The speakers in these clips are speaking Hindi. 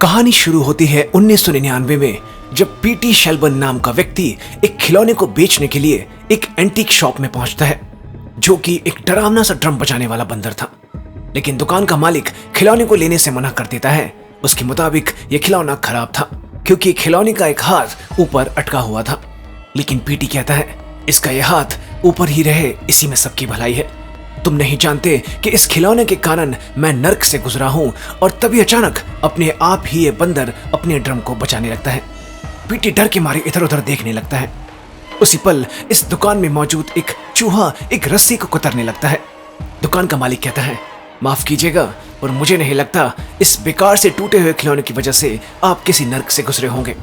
कहानी शुरू होती है 1999 में, जब पीटी शेल्बर्न नाम का व्यक्ति एक खिलौने को बेचने के लिए एक एंटीक शॉप में पहुंचता है, जो कि एक डरावना सा ड्रम बजाने वाला बंदर था। लेकिन दुकान का मालिक खिलौने को लेने से मना कर देता है। उसके मुताबिक यह खिलौना खराब था, क्योंकि खिलौने का एक हाथ ऊपर अटका हुआ था। लेकिन पीटी कहता है, इसका यह हाथ ऊपर ही रहे, इसी में सबकी भलाई है। तुम नहीं जानते कि इस खिलौने के कारण मैं नर्क से गुजरा हूं। और तभी अचानक अपने आप ही ये बंदर अपने ड्रम को बचाने लगता है। पीटी डर के मारे इधर उधर देखने लगता है। उसी पल इस दुकान में मौजूद एक चूहा एक रस्सी को कुतरने लगता है। दुकान का मालिक कहता है, माफ कीजिएगा, और मुझे नहीं लगता इस बेकार से टूटे हुए खिलौने की वजह से आप किसी नर्क से गुजरे होंगे।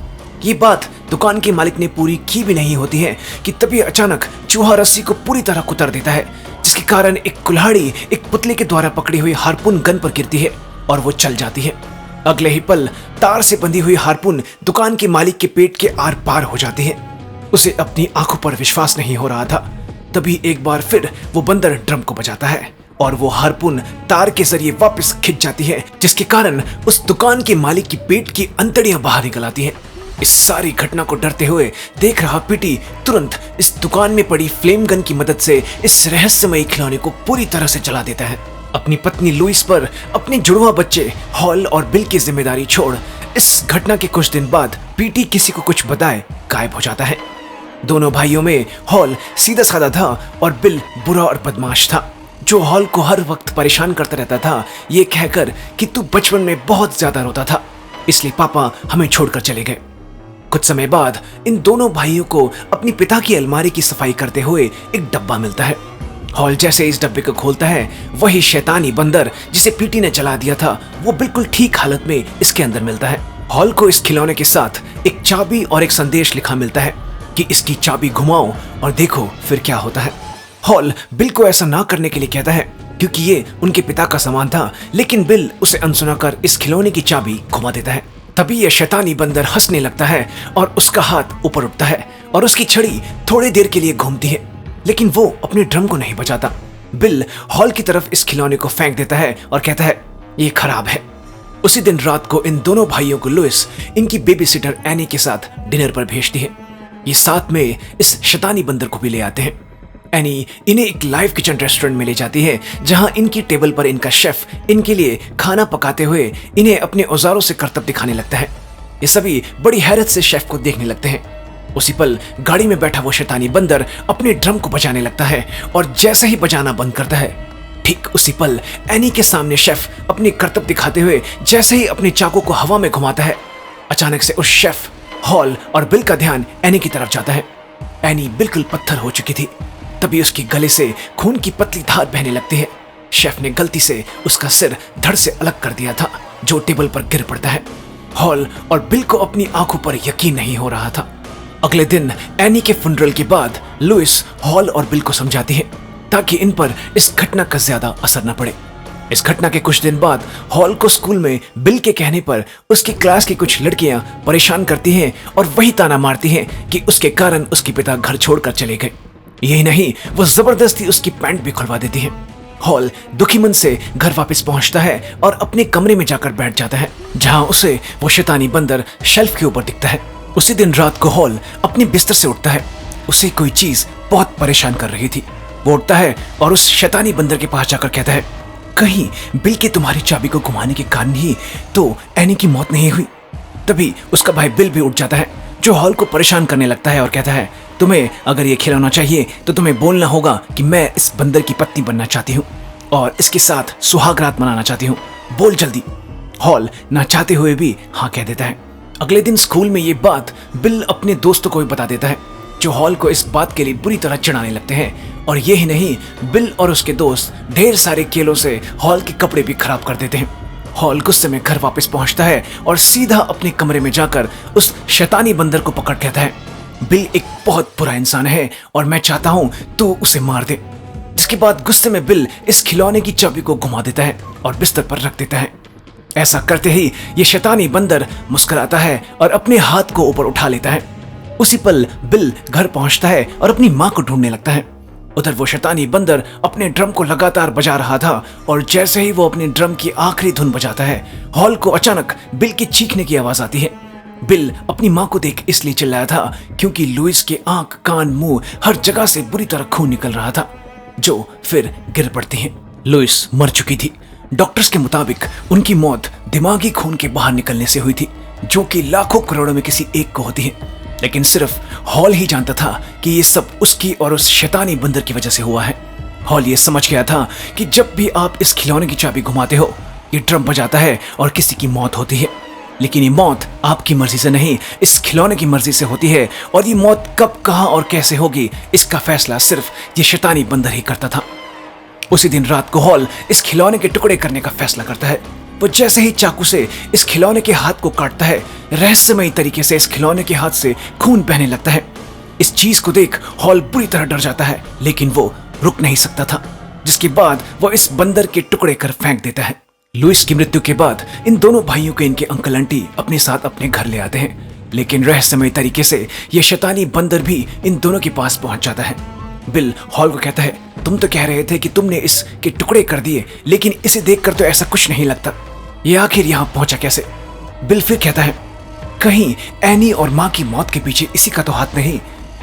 ये बात दुकान के मालिक ने पूरी की भी नहीं होती है कि तभी अचानक चूहा रस्सी को पूरी तरह कुतर देता है, जिसके कारण एक कुल्हाड़ी एक पुतले के द्वारा पकड़ी हुई हार्पून गन पर गिरती है और वो चल जाती है। अगले ही पल तार से बंधी हुई हार्पून दुकान के मालिक के पेट के आर पार हो जाती है। उसे अपनी आंखों पर विश्वास नहीं हो रहा था। तभी एक बार फिर वो बंदर ड्रम को बजाता है और वो हार्पून तार के जरिए वापस खिंच जाती है, जिसके कारण उस दुकान के मालिक की पेट की अंतड़ियां बाहर निकल आती हैं। इस सारी घटना को डरते हुए देख रहा पीटी तुरंत इस दुकान में पड़ी फ्लेम गन की मदद से इस रहस्यमयी खिलौने को पूरी तरह से जला देता है। अपनी पत्नी लुइस पर अपने जुड़वा बच्चे हॉल और बिल की जिम्मेदारी छोड़ इस घटना के कुछ दिन बाद पीटी किसी को कुछ बताए गायब हो जाता है। दोनों भाइयों में हॉल सीधा साधा था और बिल बुरा और बदमाश था, जो हॉल को हर वक्त परेशान करता रहता था, ये कहकर कि तू बचपन में बहुत ज्यादा रोता था, इसलिए पापा हमें छोड़कर चले गए। कुछ समय बाद इन दोनों भाइयों को अपनी पिता की अलमारी की सफाई करते हुए एक डब्बा मिलता है। हॉल जैसे इस डब्बे को खोलता है, वही शैतानी बंदर जिसे पीटी ने जला दिया था, वो बिल्कुल ठीक हालत में इसके अंदर मिलता है। हॉल को इस खिलौने के साथ एक चाबी और एक संदेश लिखा मिलता है कि इसकी चाबी घुमाओ और देखो फिर क्या होता है। हॉल बिल को ऐसा ना करने के लिए कहता है, क्योंकि ये उनके पिता का सामान था, लेकिन बिल उसे अनसुना कर इस खिलौने की चाबी घुमा देता है। तभी यह शैतानी बंदर हंसने लगता है और उसका हाथ ऊपर उठता है और उसकी छड़ी थोड़ी देर के लिए घूमती है, लेकिन वो अपने ड्रम को नहीं बजाता। बिल हॉल की तरफ इस खिलौने को फेंक देता है और कहता है, ये खराब है। उसी दिन रात को इन दोनों भाइयों को लुइस इनकी बेबी सिटर एनी के साथ डिनर पर भेजती है। ये साथ में इस शैतानी बंदर को भी ले आते हैं। एनी इन्हें एक लाइव किचन रेस्टोरेंट में ले जाती है, जहां इनकी टेबल पर इनका शेफ इनके लिए खाना पकाते हुए इन्हें अपने औजारों से करतब दिखाने लगता है। ये सभी बड़ी हैरत से शेफ को देखने लगते हैं। उसी पल गाड़ी में बैठा वो शैतानी बंदर अपने ड्रम को बजाने लगता है और जैसे ही बजाना बंद करता है, ठीक उसी पल एनी के सामने शेफ अपनी करतब दिखाते हुए जैसे ही अपने चाकू को हवा में घुमाता है, अचानक से उस शेफ, हॉल और बिल का ध्यान एनी की तरफ जाता है। एनी बिल्कुल पत्थर हो चुकी थी। तभी उसके गले से खून की पतली धार बहने लगती है। शेफ ने गलती से उसका सिर धड़ से अलग कर दिया था, जो टेबल पर गिर पड़ता है। हॉल और बिल को अपनी आंखों पर यकीन नहीं हो रहा था। अगले दिन एनी के फुनरल के बाद लुइस हॉल और बिल को समझाती है, ताकि इन पर इस घटना का ज्यादा असर न पड़े। इस घटना के कुछ दिन बाद हॉल को स्कूल में बिल के कहने पर उसकी क्लास की कुछ लड़कियां परेशान करती हैं और वही ताना मारती हैं कि उसके कारण उसके पिता घर छोड़कर चले गए। यही नहीं, वो जबरदस्ती उसकी पैंट भी खुलवा देती है। हॉल दुखी मन से घर वापस पहुंचता है और अपने कमरे में जाकर बैठ जाता है, जहां उसे वो शैतानी बंदर शेल्फ के ऊपर दिखता है। उसी दिन रात को हॉल अपने बिस्तर से उठता है। उसे कोई चीज बहुत परेशान कर रही थी। वो उठता है और उस शैतानी बंदर के पास जाकर कहता है, कहीं बिल के तुम्हारी चाबी को घुमाने के कारण ही तो एनी की मौत नहीं हुई। तभी उसका भाई बिल भी उठ जाता है, जो हॉल को परेशान करने लगता है और कहता है, तुम्हें अगर ये खिलौना चाहिए तो तुम्हें बोलना होगा कि मैं इस बंदर की पत्नी बनना चाहती हूँ और इसके साथ सुहाग रात मनाना चाहती हूँ। बोल जल्दी। हॉल ना चाहते हुए भी हाँ कह देता है। अगले दिन स्कूल में ये बात बिल अपने दोस्तों को भी बता देता है, जो हॉल को इस बात के लिए बुरी तरह चिढ़ाने लगते हैं। और यही नहीं, बिल और उसके दोस्त ढेर सारे केलों से हॉल के कपड़े भी खराब कर देते हैं। हॉल गुस्से में घर वापस पहुंचता है और सीधा अपने कमरे में जाकर उस शैतानी बंदर को पकड़ कहता है, बिल एक बहुत बुरा इंसान है और मैं चाहता हूं तू उसे मार दे। इसके बाद गुस्से में बिल इस खिलौने की चाबी को घुमा देता है और बिस्तर पर रख देता है। ऐसा करते ही ये शैतानी बंदर मुस्कुराता है और अपने हाथ को ऊपर उठा लेता है। उसी पल बिल घर पहुंचता है और अपनी मां को ढूंढने लगता है। उधर वो शैतानी बंदर अपने ड्रम को लगातार बजा रहा था और जैसे ही वो अपने ड्रम की आखिरी धुन बजाता है, हॉल को अचानक बिल की चीखने की आवाज आती है। बिल अपनी माँ को देख इसलिए चिल्लाया था क्योंकि लुइस के आंख, कान, मुंह हर जगह से बुरी तरह खून निकल रहा था, जो फिर गिर पड़ती है। लुइस मर चुकी थी। डॉक्टर्स के मुताबिक उनकी मौत दिमागी खून के बाहर निकलने से हुई थी, जो कि लाखों करोड़ों में किसी एक को होती है। लेकिन सिर्फ हॉल ही जानता था कि ये सब उसकी और उस शैतानी बंदर की वजह से हुआ है। हॉल ये समझ गया था कि जब भी आप इस खिलौने की चाबी घुमाते हो, ये ड्रम बजाता है और किसी की मौत होती है। लेकिन ये मौत आपकी मर्जी से नहीं, इस खिलौने की मर्जी से होती है, और ये मौत कब, कहां और कैसे होगी, इसका फैसला सिर्फ ये शैतानी बंदर ही करता था। उसी दिन रात को हॉल इस खिलौने के टुकड़े करने का फैसला करता है। वो जैसे ही चाकू से इस खिलौने के हाथ को काटता है, रहस्यमयी तरीके से इस खिलौने के हाथ से खून बहने लगता है। इस चीज को देख हॉल बुरी तरह डर जाता है, लेकिन वो रुक नहीं सकता था, जिसके बाद वो इस बंदर के टुकड़े कर फेंक देता है। लुइस की मृत्यु के बाद इन दोनों भाइयों को इनके अंकल आंटी अपने साथ अपने घर ले आते हैं, लेकिन रहस्यमयी तरीके से ये शैतानी बंदर भी इन दोनों के पास पहुंच जाता है। बिल हॉल को कहता है, तुम तो कह रहे थे कि तुमने इसके टुकड़े कर दिए, लेकिन इसे देखकर तो ऐसा कुछ नहीं लगता। ये आखिर यहां पहुंचा कैसे? बिल फिर कहता है, कहीं एनी और माँ की मौत के पीछे इसी का तो हाथ नहीं,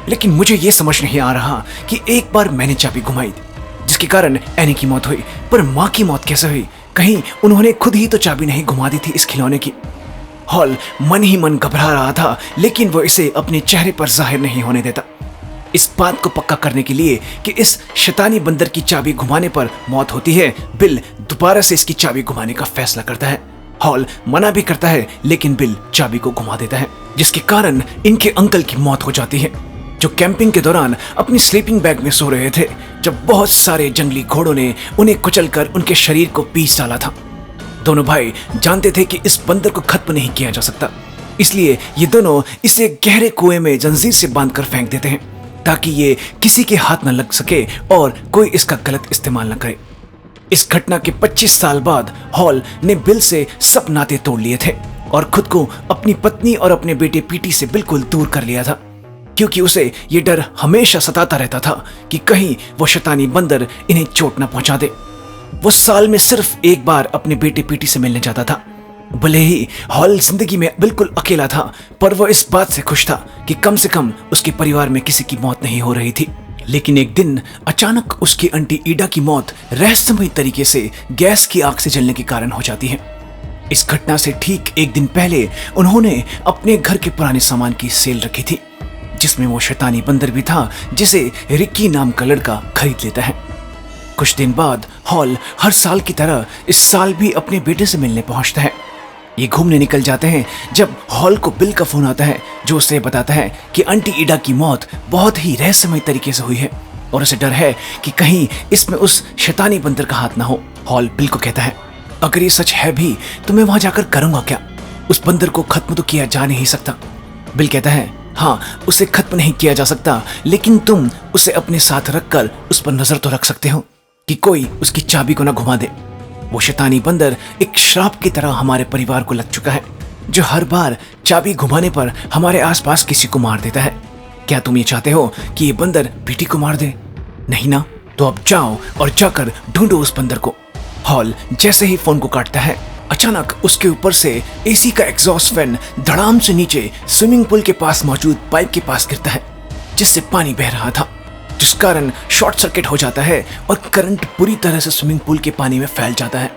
लेकिन मुझे ये समझ नहीं आ रहा कि एक बार मैंने चाबी घुमाई जिसके कारण एनी की मौत हुई, पर माँ की मौत कैसे हुई? कहीं उन्होंने खुद ही तो चाबी नहीं घुमा दी थी इस खिलौने की? हॉल मन ही मन घबरा रहा था, लेकिन वो इसे अपने चेहरे पर जाहिर नहीं होने देता। इस बात को पक्का करने के लिए कि इस शैतानी बंदर की चाबी घुमाने पर मौत होती है, बिल दोबारा से इसकी चाबी घुमाने का फैसला करता है। हॉल मना भी करता है, लेकिन बिल चाबी को घुमा देता है, जिसके कारण इनके अंकल की मौत हो जाती है, जो कैंपिंग के दौरान अपनी स्लीपिंग बैग में सो रहे थे, जब बहुत सारे जंगली घोड़ों ने उन्हें कुचलकर उनके शरीर को पीस डाला था। दोनों भाई जानते थे कि इस बंदर को खत्म नहीं किया जा सकता, इसलिए ये दोनों इसे गहरे कुएं में जंजीर से बांधकर फेंक देते हैं, ताकि ये किसी के हाथ न लग सके और कोई इसका गलत इस्तेमाल न करे। इस घटना के 25 साल बाद हॉल ने बिल से सब नाते तोड़ लिए थे और खुद को अपनी पत्नी और अपने बेटे पीटी से बिल्कुल दूर कर लिया था, क्योंकि उसे ये डर हमेशा सताता रहता था कि कहीं वो शैतानी बंदर इन्हें चोट न पहुंचा दे। वो साल में सिर्फ एक बार अपने बेटे पीटी से मिलने जाता था। भले ही हॉल जिंदगी में बिल्कुल अकेला था, पर वो इस बात से खुश था कि कम से कम उसके परिवार में किसी की मौत नहीं हो रही थी। लेकिन एक दिन अचानक उसकी आंटी ईडा की मौत रहस्यमयी तरीके से गैस की आग से जलने के कारण हो जाती है। इस घटना से ठीक एक दिन पहले उन्होंने अपने घर के पुराने सामान की सेल रखी थी, जिसमें वो शैतानी बंदर भी था, जिसे रिक्की नाम का लड़का खरीद लेता है। कुछ दिन बाद हॉल हर साल की तरह इस साल भी अपने बेटे से मिलने पहुंचता है। ये घूमने निकल जाते हैं जब हॉल को बिल का फोन आता है, जो उसे बताता है कि आंटी ईडा की मौत बहुत ही रहस्यमय तरीके से हुई है और उसे डर है कि कहीं इसमें उस शैतानी बंदर का हाथ ना हो। हॉल बिल को कहता है, अगर ये सच है भी तो मैं वहां जाकर करूंगा क्या? उस बंदर को खत्म तो किया जा नहीं सकता। बिल कहता है, हाँ, उसे खत्म नहीं किया जा सकता, लेकिन तुम उसे अपने साथ रखकर उस पर नजर तो रख सकते हो कि कोई उसकी चाबी को ना घुमा दे। वो शैतानी बंदर एक श्राप की तरह हमारे परिवार को लग चुका है, जो हर बार चाबी घुमाने पर हमारे आसपास किसी को मार देता है। क्या तुम ये चाहते हो कि ये बंदर पीटी को मार दे? नहीं ना? तो अब जाओ और जाकर ढूंढो उस बंदर को। हॉल जैसे ही फोन को काटता है, अचानक उसके ऊपर से एसी का एग्जॉस्ट फैन धड़ाम से नीचे स्विमिंग पूल के पास मौजूद पाइप के पास गिरता है, जिससे पानी बह रहा था, जिस कारण शॉर्ट सर्किट हो जाता है और करंट पूरी तरह से स्विमिंग पूल के पानी में फैल जाता है।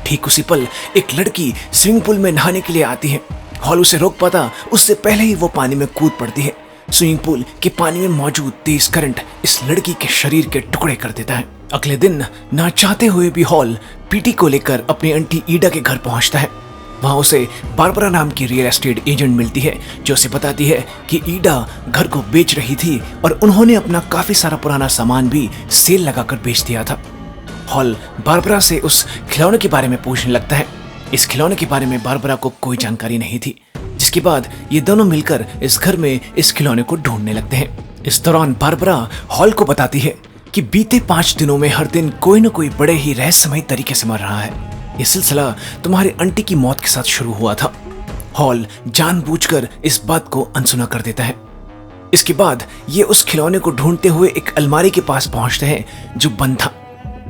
ठीक उसी पल एक लड़की स्विमिंग पूल में नहाने के लिए आती है। हॉल उसे रोक पाता उससे पहले ही वो पानी में कूद पड़ती है। स्विमिंग पूल के पानी में मौजूद तेज करंट इस लड़की के शरीर के टुकड़े कर देता है। अगले दिन ना चाहते हुए भी हॉल पीटी को लेकर अपनी आंटी ईडा के घर पहुंचता है। वहां उसे बारबरा नाम की रियल एस्टेट एजेंट मिलती है, जो उसे बताती है कि ईडा घर को बेच रही थी और उन्होंने अपना काफी सारा पुराना सामान भी सेल लगाकर बेच दिया था। हॉल बारबरा से उस खिलौने के बारे में पूछने लगता है। इस खिलौने के बारे में बारबरा को कोई जानकारी नहीं थी, जिसके बाद ये दोनों मिलकर इस घर में इस खिलौने को ढूंढने लगते हैं। इस दौरान बारबरा हॉल को बताती है कि बीते 5 दिनों में हर दिन कोई न कोई बड़े ही रहस्यमय तरीके से मर रहा है। ये सिलसिला तुम्हारी आंटी की मौत के साथ शुरू हुआ था। हॉल जानबूझकर इस बात को अनसुना कर देता है। इसके बाद ये उस खिलौने को ढूंढते हुए एक अलमारी के पास पहुंचते हैं जो बंद था।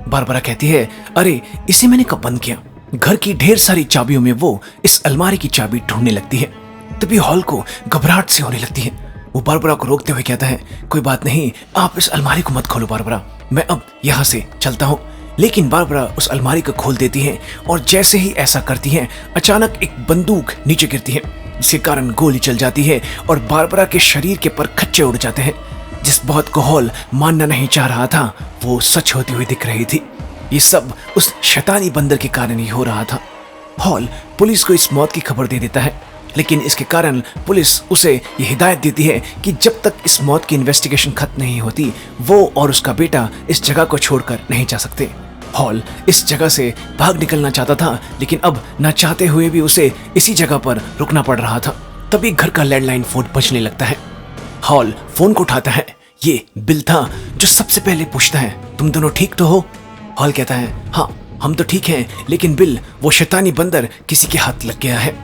बारबरा कहती है, अरे इसे मैंने कब बंद किया। घर की ढेर सारी चाबियों में वो इस अलमारी की चाबी ढूंढने लगती है। तभी हॉल को घबराहट सी होने लगती है। वो बारबरा को रोकते हुए कहता है, कोई बात नहीं, आप इस अलमारी को मत खोलो बारबरा, मैं अब यहाँ से चलता हूँ। लेकिन बारबरा उस अलमारी को खोल देती है और जैसे ही ऐसा करती है अचानक एक बंदूक नीचे गिरती है, जिसके कारण गोली चल जाती है और बारबरा के शरीर के पर खच्चे उड़ जाते हैं। जिस बात को हॉल मानना नहीं चाह रहा था वो सच होती हुई दिख रही थी। ये सब उस शैतानी बंदर के कारण ही हो रहा था। हॉल पुलिस को इस मौत की खबर दे देता है, लेकिन इसके कारण पुलिस उसे ये हिदायत देती है कि जब तक इस मौत की इन्वेस्टिगेशन खत्म नहीं होती वो और उसका बेटा इस जगह को छोड़कर नहीं जा सकते। हॉल इस जगह से भाग निकलना चाहता था, लेकिन अब न चाहते हुए भी उसे इसी जगह पर रुकना पड़ रहा था। तभी घर का लैंडलाइन फोन बजने लगता है। हॉल फोन को उठाता है। ये बिल था जो सबसे पहले पूछता है, तुम दोनों ठीक तो हो? हॉल कहता है, हाँ हम तो ठीक हैं, लेकिन बिल वो शैतानी बंदर किसी के हाथ लग गया है,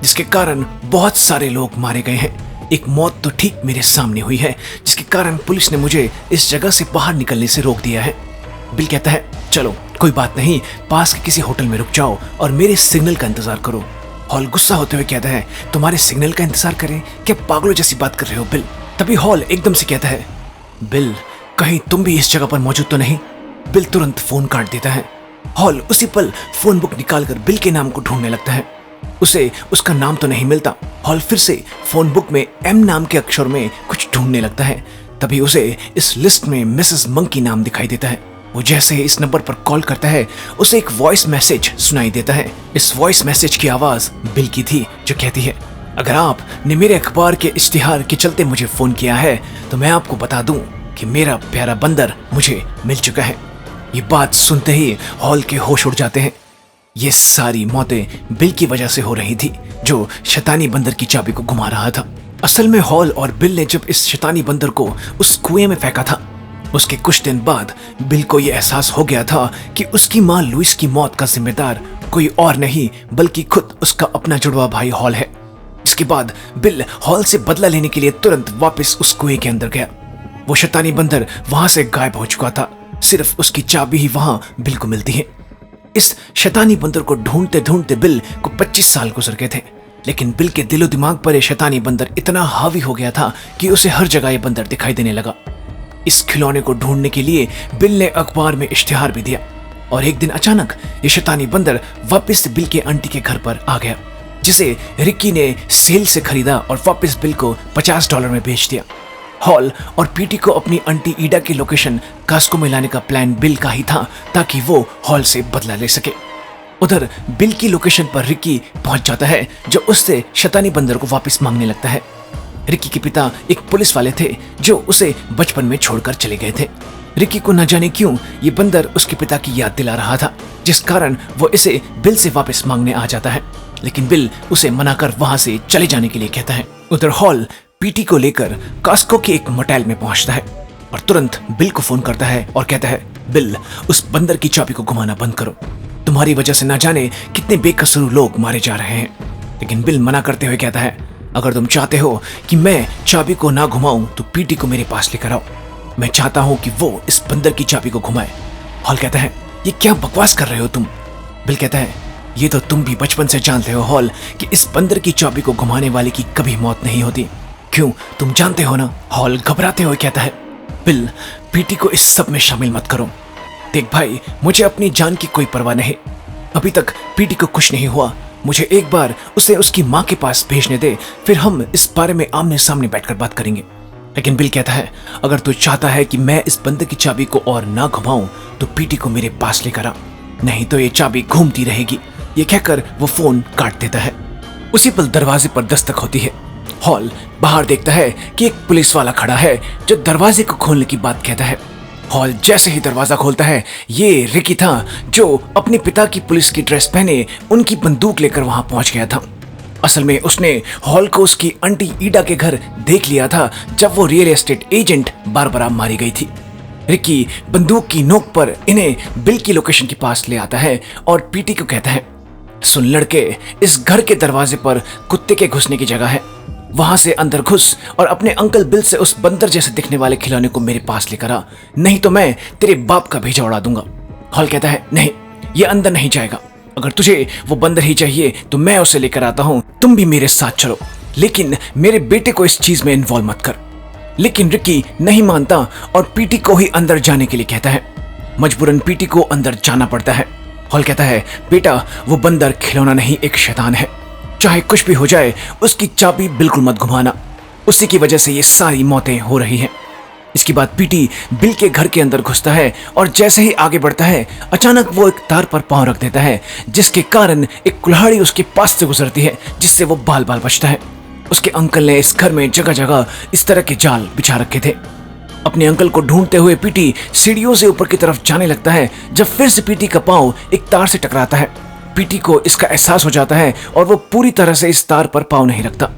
जिसके कारण बहुत सारे लोग मारे गए हैं। एक मौत तो ठीक मेरे सामने हुई है, जिसके कारण पुलिस ने मुझे इस जगह से बाहर निकलने से रोक दिया है। बिल कहता है, चलो कोई बात नहीं, पास के किसी होटल में रुक जाओ और मेरे सिग्नल का इंतजार करो। हॉल गुस्सा होते हुए कहता है, तुम्हारे सिग्नल का इंतजार करें? क्या पागलों जैसी बात कर रहे हो बिल? तभी हॉल एकदम से कहता है, बिल कहीं तुम भी इस जगह पर मौजूद तो नहीं? बिल तुरंत फोन काट देता है। हॉल उसी पल फोन बुक निकालकर बिल के नाम को ढूंढने लगता है। उसे उसका नाम तो नहीं मिलता। हॉल फिर से फोन बुक में एम नाम के अक्षर में कुछ ढूंढने लगता है। तभी उसे इस लिस्ट में मिसेस मंकी नाम दिखाई देता है। वो जैसे ही इस नंबर पर कॉल करता है उसे एक वॉइस मैसेज सुनाई देता है। इस वॉइस मैसेज की आवाज बिल की थी, जो कहती है, अगर आपने मेरे अखबार के इश्तिहार के चलते मुझे फोन किया है तो मैं आपको बता दूं कि मेरा प्यारा बंदर मुझे मिल चुका है। ये बात सुनते ही हॉल के होश उड़ जाते हैं। ये सारी मौतें बिल की वजह से हो रही थी, जो शैतानी बंदर की चाबी को घुमा रहा था। असल में हॉल और बिल ने जब इस शैतानी बंदर को उस कुएं में फेंका था, उसके कुछ दिन बाद बिल को यह एहसास हो गया था कि उसकी मां लुइस की मौत का जिम्मेदार कोई और नहीं बल्कि खुद उसका अपना जुड़वा भाई हॉल है। इसके बाद बिल हॉल से बदला लेने के लिए तुरंत वापस उस कुएं के अंदर गया। वो शैतानी बंदर वहां से गायब हो चुका था, सिर्फ उसकी चाबी ही वहां बिल को मिलती है। इस शैतानी बंदर को ढूंढते ढूंढते बिल को 25 साल गुजर गए थे, लेकिन बिल के दिलो दिमाग पर यह शैतानी बंदर इतना हावी हो गया था कि उसे हर जगह यह बंदर दिखाई देने लगा। इस खिलौने को ढूंढने के लिए बिल ने अखबार में इश्तिहार भी दिया और एक दिन अचानक ये शैतानी बंदर वापस बिल के आंटी के घर पर आ गया, जिसे रिक्की ने सेल से खरीदा और वापस बिल को $50 में बेच दिया। हॉल और पीटी को अपनी आंटी ईडा की लोकेशन कास्को में लाने का प्लान बिल का ही था, ताकि वो हॉल से बदला ले सके। उधर बिल की लोकेशन पर रिक्की पहुंच जाता है, जो उससे शैतानी बंदर को वापस मांगने लगता है। रिक्की के पिता एक पुलिस वाले थे जो उसे बचपन में छोड़कर चले गए थे। रिक्की को न जाने क्यों ये बंदर उसके पिता की याद दिला रहा था, जिस कारण वो इसे बिल से वापस मांगने आ जाता है, लेकिन बिल उसे मनाकर वहां से चले जाने के लिए कहता है। उधर हॉल पीटी को लेकर कास्को के एक मोटेल में पहुंचता है और तुरंत बिल को फोन करता है और कहता है, बिल उस बंदर की चाबी को घुमाना बंद करो, तुम्हारी वजह से न जाने कितने बेकसूर लोग मारे जा रहे हैं। लेकिन बिल मना करते हुए कहता है, अगर तुम चाहते हो कि मैं चाबी को ना घुमाऊं तो पीटी को मेरे पास लेकर आओ, मैं चाहता हूं कि वो इस बंदर की चाबी को घुमाए। हॉल कहता है, ये क्या बकवास कर रहे हो तुम? बिल कहता है, ये तो तुम भी बचपन से जानते हो हॉल कि इस बंदर की चाबी को घुमाने वाले की कभी मौत नहीं होती। क्यों, तुम जानते हो ना? हॉल घबराते हुए कहता है, बिल पीटी को इस सब में शामिल मत करो। देख भाई, मुझे अपनी जान की कोई परवाह नहीं, अभी तक पीटी को कुछ नहीं हुआ, मुझे एक बार उसे उसकी माँ के पास भेजने दे, फिर हम इस बारे में आमने सामने बैठकर बात करेंगे। लेकिन बिल कहता है, अगर तू चाहता है कि मैं इस बंदर की चाबी को और ना घुमाऊं तो पीटी को मेरे पास लेकर आ, नहीं तो ये चाबी घूमती रहेगी। ये कहकर वो फोन काट देता है। उसी पल दरवाजे पर दस्तक होती है। हॉल बाहर देखता है कि एक पुलिस वाला खड़ा है जो दरवाजे को खोलने की बात कहता है। हॉल जैसे ही दरवाजा खोलता है, ये रिकी था जो अपने पिता की पुलिस की ड्रेस पहने उनकी बंदूक लेकर वहां पहुंच गया था। असल में उसने हॉल को उसकी आंटी ईडा के घर देख लिया था जब वो रियल एस्टेट एजेंट बारबरा मारी गई थी। रिकी बंदूक की नोक पर इन्हें बिल की लोकेशन के पास ले आता है और पीटी को कहता है, सुन लड़के, इस घर के दरवाजे पर कुत्ते के घुसने की जगह है, वहां से अंदर घुस और अपने अंकल बिल से उस बंदर जैसे दिखने वाले खिलौने को मेरे पास लेकर आ, नहीं तो मैं तेरे बाप का भेजा उड़ा दूंगा। हॉल कहता है, नहीं, ये अंदर नहीं जाएगा। अगर तुझे वो बंदर ही चाहिए तो मैं उसे लेकर आता हूं, तुम भी मेरे साथ चलो, लेकिन मेरे बेटे को इस चीज में इन्वॉल्व मत कर। लेकिन रिकी नहीं मानता और पीटी को ही अंदर जाने के लिए कहता है। मजबूरन पीटी को अंदर जाना पड़ता है। हॉल कहता है, बेटा वो बंदर खिलौना नहीं, एक शैतान है। चाहे कुछ भी हो जाए उसकी चाबी बिल्कुल मत घुमाना, उसी की वजह से ये सारी मौतें हो रही हैं। इसके बाद पीटी बिल के घर के अंदर घुसता है और जैसे ही आगे बढ़ता है अचानक वो एक तार पर पांव रख देता है, जिसके कारण एक कुल्हाड़ी उसके पास से गुजरती है, जिससे वो बाल बाल बचता है। उसके अंकल ने इस घर में जगह जगह इस तरह के जाल बिछा रखे थे। अपने अंकल को ढूंढते हुए पीटी सीढ़ियों से ऊपर की तरफ जाने लगता है, जब फिर से पीटी का पांव एक तार से टकराता है। पीटी को इसका एहसास हो जाता है और वो पूरी तरह से इस तार पर पांव नहीं रखता।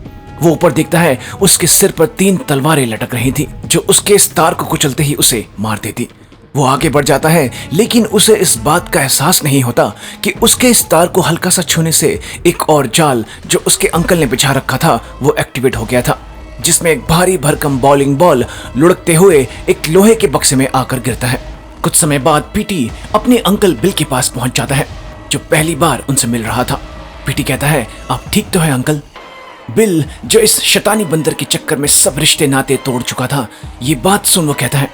वो ऊपर देखता है, उसके सिर पर 3 तलवारें लटक रही थी, जो उसके इस तार को कुचलते ही उसे मार देती। वो आगे बढ़ जाता है, लेकिन उसे इस बात का एहसास नहीं होता कि उसके इस तार को हल्का सा छूने से एक और जाल जो उसके अंकल ने बिछा रखा था वो एक्टिवेट हो गया था, जिसमें एक भारी भरकम बॉलिंग बॉल लुढ़कते हुए एक लोहे के बक्से में आकर गिरता है। कुछ समय बाद पीटी अपने अंकल बिल के पास पहुंच जाता है, जो पहली बार उनसे मिल रहा था। पीटी कहता है, आप ठीक तो है अंकल? बिल, जो इस शैतानी बंदर के चक्कर में सब रिश्ते नाते तोड़ चुका था, ये बात सुन वो कहता है,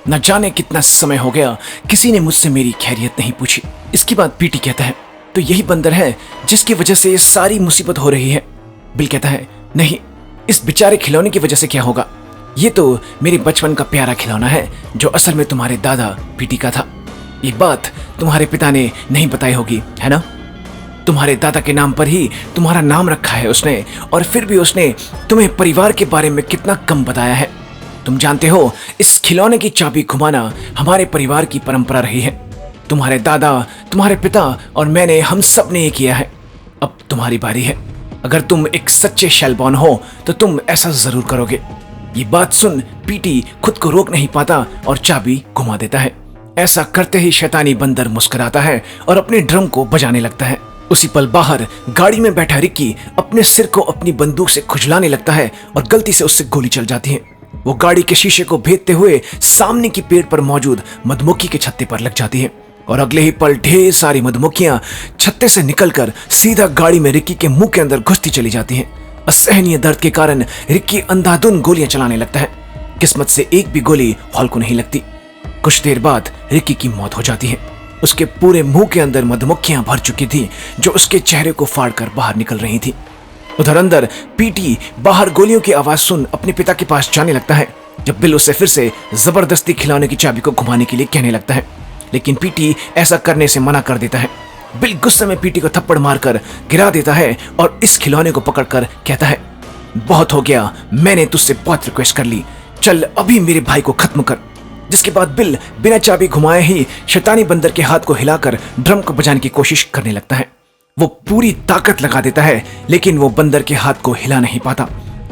न जाने कितना समय हो गया किसी ने मुझसे मेरी खैरियत नहीं पूछी। इसके बाद पीटी कहता है, तो यही बंदर है जिसकी वजह से ये सारी मुसीबत हो रही है? बिल कहता है, नहीं, इस बेचारे खिलौने की वजह से क्या होगा? ये तो मेरे बचपन का प्यारा खिलौना है, जो असल में तुम्हारे दादा पीटी का था। ये बात तुम्हारे पिता ने नहीं बताई होगी, है ना? तुम्हारे दादा के नाम पर ही तुम्हारा नाम रखा है उसने, और फिर भी उसने तुम्हें परिवार के बारे में कितना कम बताया है। तुम जानते हो, इस खिलौने की चाबी घुमाना हमारे परिवार की परंपरा रही है। तुम्हारे दादा, तुम्हारे पिता और मैंने, हम सब ने ये किया है। अब तुम्हारी बारी है। अगर तुम एक सच्चे शैलबॉर्न हो तो तुम ऐसा जरूर करोगे। ये बात सुन पीटी खुद को रोक नहीं पाता और चाबी घुमा देता है। ऐसा करते ही शैतानी बंदर मुस्कुराता है और अपने ड्रम को बजाने लगता है। उसी पल बाहर गाड़ी में बैठा रिक्की अपने सिर को अपनी बंदूक से खुजलाने लगता है और गलती से उससे गोली चल जाती है। वो गाड़ी के शीशे को भेदते हुए सामने की पेड़ पर मौजूद मधुमक्खी के छत्ते पर लग जाती है, और अगले ही पल ढेर सारी मधुमक्खियां छत्ते से निकलकर सीधा गाड़ी में रिक्की के मुंह के अंदर घुसती चली जाती हैं। असहनीय दर्द के कारण रिक्की अंधाधुंध गोलियां चलाने लगता है। किस्मत से एक भी गोली हॉल को नहीं लगती। कुछ देर बाद रिक्की की मौत हो जाती है। उसके पूरे मुंह के अंदर मधुमक्खियां भर चुकी थी, जो उसके चेहरे को फाड़कर बाहर निकल रही थी। उधर अंदर पीटी बाहर गोलियों की आवाज सुन अपने पिता के पास जाने लगता है, जब बिल उसे फिर से जबरदस्ती खिलौने की चाबी को घुमाने के लिए कहने लगता है, लेकिन पीटी ऐसा करने से मना कर देता है। बिल गुस्से में पीटी को थप्पड़ मारकर गिरा देता है और इस खिलौने को पकड़कर कहता है, बहुत हो गया, मैंने तुझसे बहुत रिक्वेस्ट कर ली, चल अभी मेरे भाई को खत्म कर। जिसके बाद बिल बिना चाबी घुमाए ही शैतानी बंदर के हाथ को हिलाकर ड्रम को बजाने की कोशिश करने लगता है। वो पूरी ताकत लगा देता है, लेकिन वो बंदर के हाथ को हिला नहीं पाता।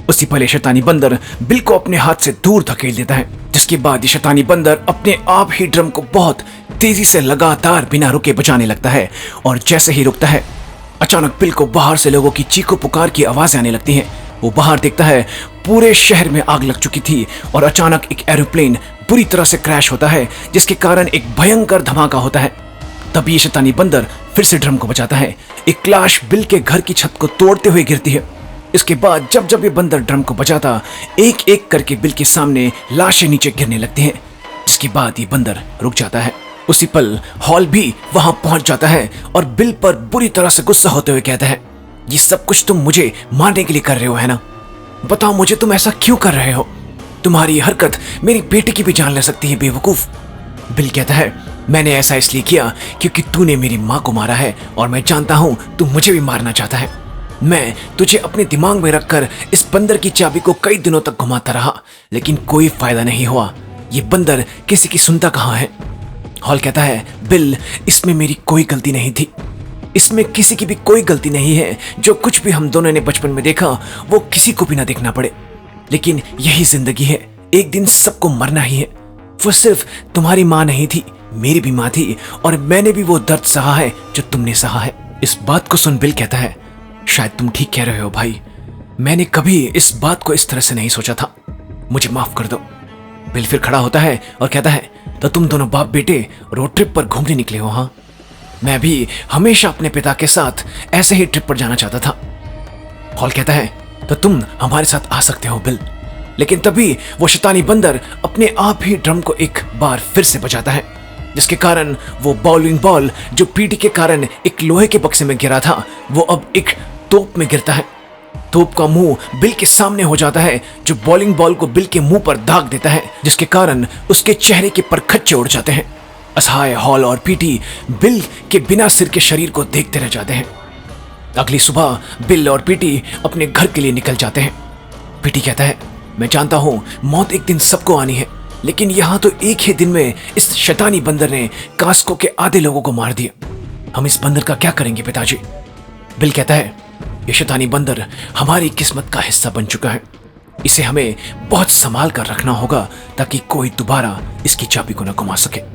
उसी पल शैतानी बंदर बिल को अपने हाथ से दूर धकेल देता है, जिसके बाद ये शैतानी बंदर अपने आप ही ड्रम को बहुत तेजी से लगातार बिना रुके बजाने लगता है। और जैसे ही रुकता है, अचानक बिल को बाहर से लोगों की चीखों पुकार की आवाजें आने लगती हैं। वो बाहर देखता है, पूरे शहर में आग लग चुकी थी और अचानक एक एरोप्लेन बुरी तरह से क्रैश होता है, जिसके कारण एक भयंकर धमाका होता है। तभी ये शैतानी बंदर फिर से ड्रम को बजाता है। एक लाश बिल के घर की छत को तोड़ते हुए गिरती है। इसके बाद जब जब ये बंदर ड्रम को बजाता, एक एक करके बिल के सामने लाशें नीचे गिरने लगती हैं। जिसके बाद ये बंदर रुक जाता है। उसी पल हॉल भी वहां पहुंच जाता है और बिल पर बुरी तरह से गुस्सा होते हुए कहता है, ये सब कुछ तुम मुझे मारने के लिए कर रहे हो, है ना? बताओ मुझे, तुम ऐसा क्यों कर रहे हो? तुम्हारी हरकत मेरी बेटी की भी जान ले सकती है, बेवकूफ। बिल कहता है, मैंने ऐसा इसलिए किया क्योंकि तूने मेरी माँ को मारा है और मैं जानता हूं तू मुझे भी मारना चाहता है। मैं तुझे अपने दिमाग में रखकर इस बंदर की चाबी को कई दिनों तक घुमाता रहा, लेकिन कोई फायदा नहीं हुआ। ये बंदर किसी की सुनता कहाँ है? हॉल कहता है, बिल, इसमें मेरी कोई गलती नहीं थी। इसमें किसी की भी कोई गलती नहीं है। जो कुछ भी हम दोनों ने बचपन में देखा वो किसी को भी ना देखना पड़े, लेकिन यही जिंदगी है, एक दिन सबको मरना ही है। वो सिर्फ तुम्हारी माँ नहीं थी, मेरी भी माँ थी, और मैंने भी वो दर्द सहा है जो तुमने सहा है। इस बात को सुन बिल कहता है, शायद तुम ठीक कह रहे हो भाई, मैंने कभी इस बात को इस तरह से नहीं सोचा था, मुझे माफ कर दो। बिल फिर खड़ा होता है और कहता है, तो तुम दोनों बाप बेटे रोड ट्रिप पर घूमने निकले हो? हाँ, मैं भी हमेशा अपने पिता के साथ ऐसे ही ट्रिप पर जाना चाहता था। हॉल कहता है, तो तुम हमारे साथ आ सकते हो बिल। लेकिन तभी वो शैतानी बंदर अपने आप ही ड्रम को एक बार फिर से बजाता है, जिसके कारण वो बाउलिंग बॉल जो पीटी के कारण एक लोहे के बक्से में गिरा था, वो अब एक तोप में गिरता है। तोप का मुंह बिल के सामने हो जाता है, जो बॉलिंग बॉल को बिल के मुंह पर दाग देता है, जिसके कारण उसके चेहरे के परखच्चे उड़ जाते हैं। असहाय हॉल और पीटी बिल के बिना सिर के शरीर को देखते रह जाते हैं। अगली सुबह बिल और पीटी अपने घर के लिए निकल जाते हैं। पीटी कहता है, मैं जानता हूं मौत एक दिन सबको आनी है, लेकिन यहां तो एक ही दिन में इस शैतानी बंदर ने कास्को के आधे लोगों को मार दिया। हम इस बंदर का क्या करेंगे पिताजी? बिल कहता है, ये शैतानी बंदर हमारी किस्मत का हिस्सा बन चुका है। इसे हमें बहुत संभाल कर रखना होगा ताकि कोई दोबारा इसकी चाबी को न घुमा सके।